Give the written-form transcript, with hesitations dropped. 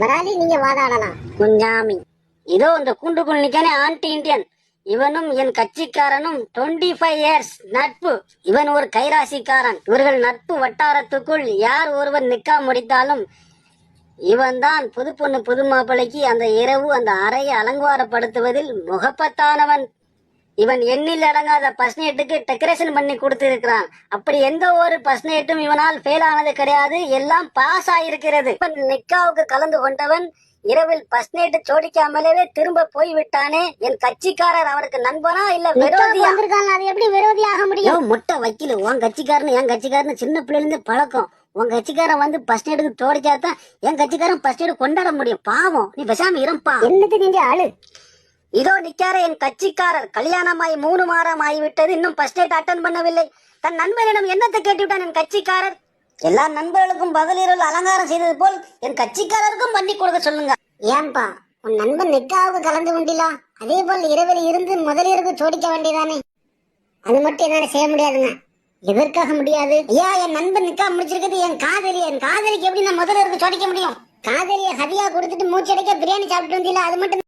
வராதி நீங்க வாதாடலாம். குஞ்சாமி இதோ இந்த கூண்டுக்குள் நிக்கானே ஆன்டி இண்டியன், இவனும் என் கட்சிக்காரனும் 25 இயர்ஸ் நட்பு. இவன் ஒரு கைராசிக்காரன். இவர்கள் நட்பு வட்டாரத்துக்குள் யார் ஒருவர் நிக்கா முடித்தாலும் இவன் தான் புது பொண்ணு புது மாப்பிளைக்கு அந்த இரவு அந்த அறையை அலங்காரப்படுத்துவதில் முகப்பத்தானவன். இவன் எண்ணில் அடங்காத பர்சனேட்டுக்கு டெக்கரேஷன் பண்ணி கொடுத்திருக்கிறான். அப்படி எந்த ஒரு பர்சனேட்டும் இவனால் ஃபெயில் ஆனது கிடையாது, எல்லாம் பாஸ் ஆயிருக்கிறது. இவன் நிக்காவுக்கு கலந்து கொண்டவன் இரவில் பர்சனேட் சோடிக்காமலே திரும்ப போய் விட்டானே. என் கட்சிக்காரர் அவருக்கு நண்பனா இல்ல விரோதியா? அது எப்படி விரோதியாக முடியும்? முட்டை வைக்கல. உன் கட்சிக்காரன் என் கட்சிக்காரன் சின்ன பிள்ளைல இருந்து பழக்கம். உன் கட்சிக்காரன் வந்து பர்சனேட்டுக்கு தோடிச்சாதான் என் கட்சிக்காரன் பர்சனேட் கொண்டாட முடியும். பாவம், நீ பேசாம இருப்பா. என்னது நீங்க ஆளு? இதோ நிக்கார என் கட்சிக்காரர். கல்யாணமாய் 3 மாதம் ஆகிவிட்டது, இன்னும் பர்சனேட் அட்டன் பண்ணவில்லை. தன் நண்பனிடம் என்னத்தை கேட்டுவிட்டான் என் கட்சிக்காரர்? எல்லா நண்பர்களுக்கும் பகலிரவில் அலங்காரம் செய்தது போல் என் கட்சிக்காரருக்கும் பண்ணி கொடுக்க சொல்லுங்க. ஏன்பா உன் நண்பன் நிக்காவுக்கு கலந்து கொண்டிலா? அதே போல் இரவில் இருந்து முதலிரவுக்கு சோடிக்க வேண்டியதானே? அது மட்டும் என்னால செய்ய முடியாதுங்க. எதற்காக முடியாது? ஐயா, என் நண்பன் நிக்கா முடிச்சிருக்கிறது என் காதலி. என் காதலிக்கு எப்படி நான் முதலிரவுக்கு சோடிக்க முடியும்? காதலியை ஹதியா கொடுத்துட்டு மூச்சடைக்க பிரியாணி சாப்பிட்டு வந்தீங்களா? அது மட்டும்